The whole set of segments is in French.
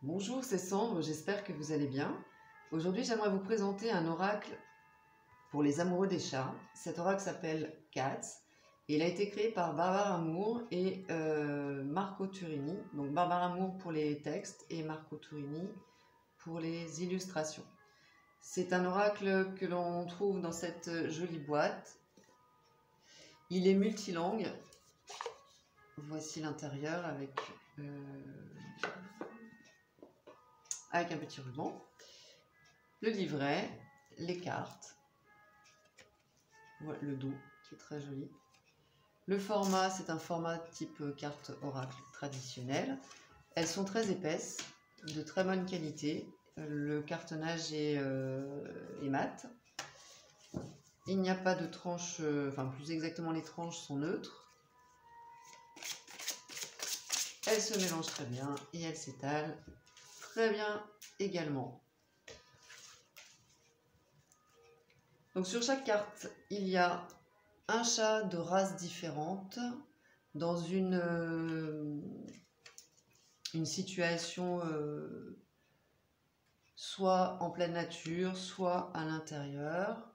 Bonjour, c'est Sandre, j'espère que vous allez bien. Aujourd'hui, j'aimerais vous présenter un oracle pour les amoureux des chats. Cet oracle s'appelle Cats et il a été créé par Barbara Moore et Marco Turini. Donc Barbara Moore pour les textes et Marco Turini pour les illustrations. C'est un oracle que l'on trouve dans cette jolie boîte. Il est multilangue. Voici l'intérieur avec un petit ruban, le livret, les cartes, voilà, le dos qui est très joli. Le format, c'est un format type carte oracle traditionnelle. Elles sont très épaisses, de très bonne qualité. Le cartonnage est mat. Il n'y a pas de tranches, enfin plus exactement les tranches sont neutres. Elles se mélangent très bien et elles s'étalent très bien également. Donc sur chaque carte, il y a un chat de races différentes dans une situation soit en pleine nature, soit à l'intérieur.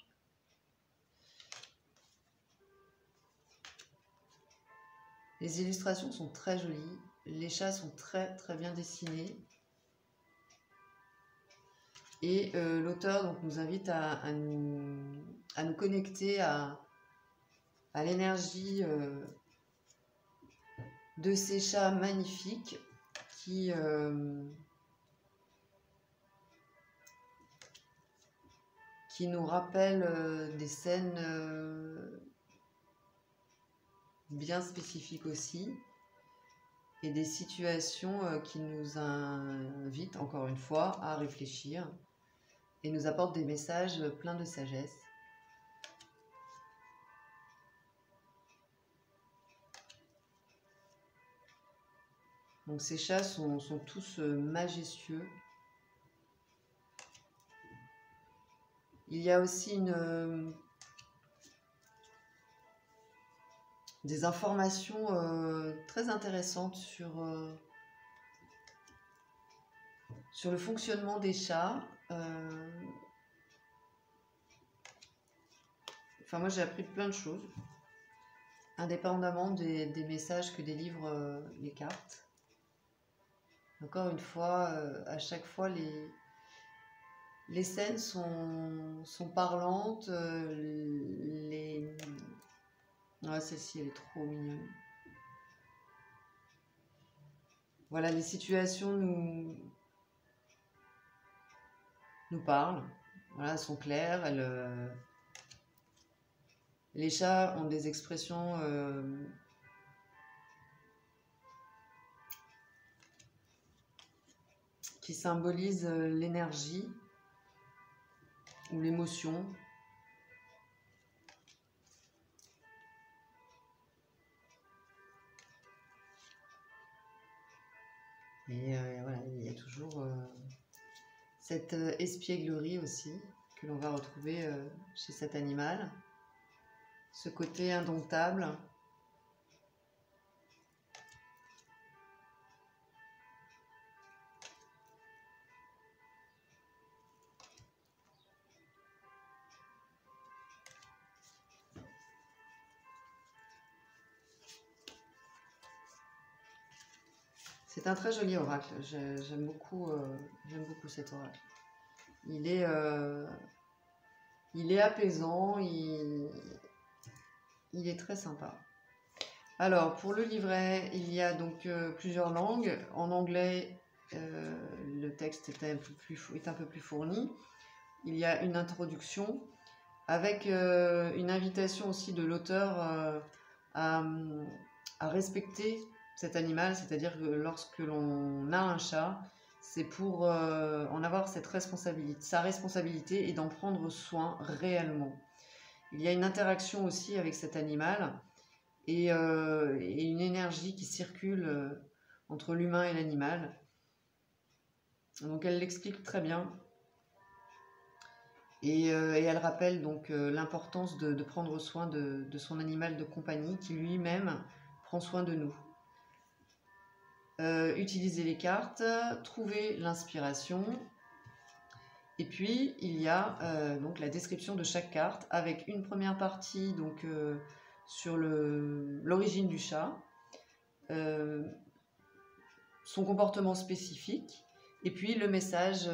Les illustrations sont très jolies, les chats sont très bien dessinés. Et l'auteur donc nous invite à nous connecter à l'énergie de ces chats magnifiques qui nous rappellent des scènes bien spécifiques aussi et des situations qui nous invitent encore une fois à réfléchir et nous apportent des messages pleins de sagesse. Donc ces chats sont tous majestueux. Il y a aussi des informations très intéressantes sur le fonctionnement des chats. Enfin, moi j'ai appris plein de choses, indépendamment des messages que délivrent les cartes. Encore une fois, à chaque fois, les scènes sont parlantes. Ah, celle-ci, elle est trop mignonne. Voilà, les situations nous parlent. Voilà, elles sont claires. Les chats ont des expressions qui symbolisent l'énergie ou l'émotion. Et voilà, il y a toujours cette espièglerie aussi que l'on va retrouver chez cet animal. Ce côté indomptable. C'est un très joli oracle, j'aime beaucoup cet oracle. Il est apaisant, il est très sympa. Alors pour le livret, il y a donc plusieurs langues. En anglais, le texte est un peu plus fourni. Il y a une introduction avec une invitation aussi de l'auteur à respecter cet animal, c'est-à-dire que lorsque l'on a un chat, c'est pour en avoir sa responsabilité et d'en prendre soin réellement. Il y a une interaction aussi avec cet animal et une énergie qui circule entre l'humain et l'animal. Donc elle l'explique très bien. Et elle rappelle donc l'importance de prendre soin de son animal de compagnie qui lui-même prend soin de nous. utiliser les cartes, trouver l'inspiration. Et puis, il y a donc la description de chaque carte avec une première partie donc, sur l'origine du chat, son comportement spécifique, et puis le message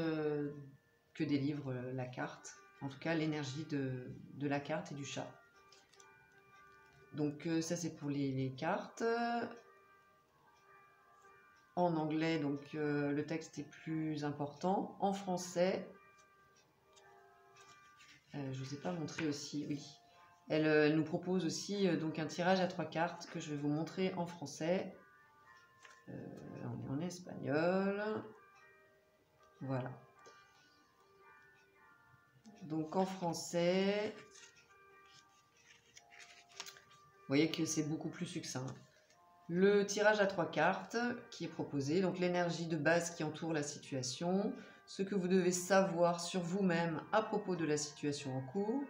que délivre la carte, en tout cas l'énergie de la carte et du chat. Donc ça c'est pour les cartes. En anglais, donc le texte est plus important. En français, je ne vous ai pas montré aussi, oui. Elle nous propose aussi donc un tirage à 3 cartes que je vais vous montrer en français. On est en espagnol. Voilà. Donc en français, vous voyez que c'est beaucoup plus succinct. Le tirage à 3 cartes qui est proposé, donc l'énergie de base qui entoure la situation, ce que vous devez savoir sur vous-même à propos de la situation en cours,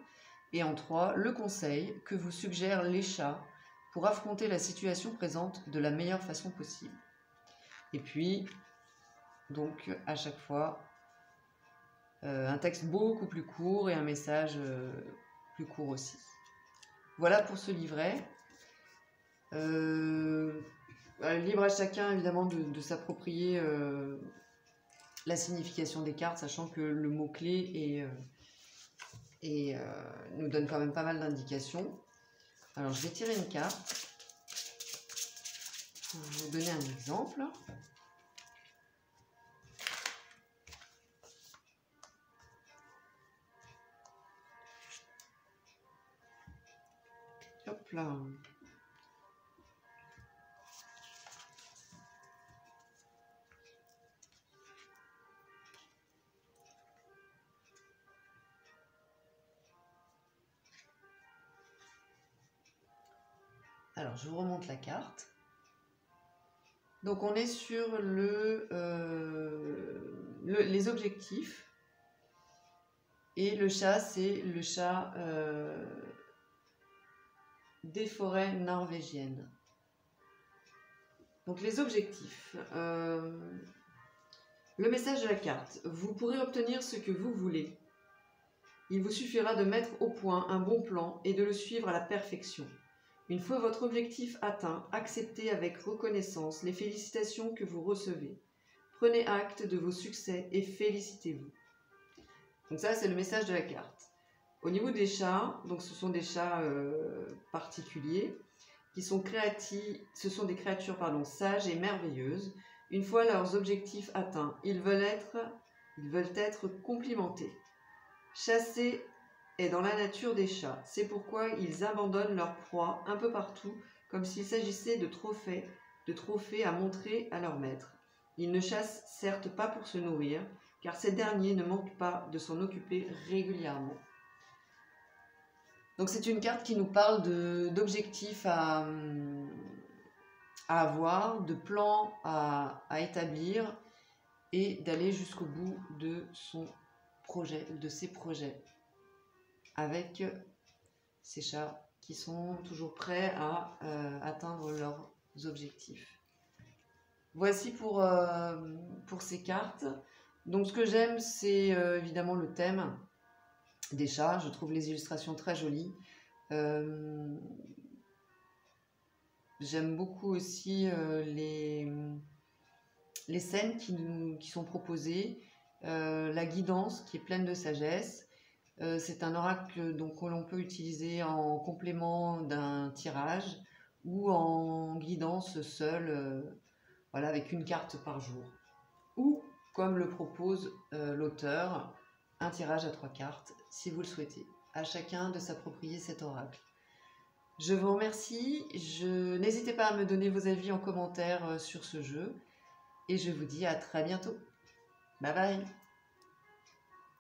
et en 3, le conseil que vous suggèrent les chats pour affronter la situation présente de la meilleure façon possible. Et puis, donc à chaque fois, un texte beaucoup plus court et un message plus court aussi. Voilà pour ce livret. Libre à chacun évidemment de s'approprier la signification des cartes, sachant que le mot-clé nous donne quand même pas mal d'indications. Alors je vais tirer une carte pour vous donner un exemple. Hop là. Alors, je vous remonte la carte. Donc, on est sur les objectifs. Et le chat, c'est le chat des forêts norvégiennes. Donc, les objectifs. Le message de la carte. Vous pourrez obtenir ce que vous voulez. Il vous suffira de mettre au point un bon plan et de le suivre à la perfection. Une fois votre objectif atteint, acceptez avec reconnaissance les félicitations que vous recevez. Prenez acte de vos succès et félicitez-vous. Donc ça, c'est le message de la carte. Au niveau des chats, donc ce sont des chats particuliers, qui sont créatifs, ce sont des créatures sages et merveilleuses. Une fois leurs objectifs atteints, ils veulent être complimentés. Chasser est dans la nature des chats. C'est pourquoi ils abandonnent leur proie un peu partout, comme s'il s'agissait de trophées à montrer à leur maître. Ils ne chassent certes pas pour se nourrir, car ces derniers ne manquent pas de s'en occuper régulièrement. Donc c'est une carte qui nous parle d'objectifs à avoir, de plans à établir et d'aller jusqu'au bout de son projet, de ses projets, avec ces chats qui sont toujours prêts à atteindre leurs objectifs. Voici pour ces cartes. Donc ce que j'aime, c'est évidemment le thème des chats. Je trouve les illustrations très jolies. J'aime beaucoup aussi les scènes qui sont proposées, la guidance qui est pleine de sagesse. C'est un oracle donc, que l'on peut utiliser en complément d'un tirage ou en guidance seule, voilà, avec une carte par jour. Ou, comme le propose l'auteur, un tirage à 3 cartes, si vous le souhaitez. À chacun de s'approprier cet oracle. Je vous remercie. N'hésitez pas à me donner vos avis en commentaire sur ce jeu. Et je vous dis à très bientôt. Bye bye.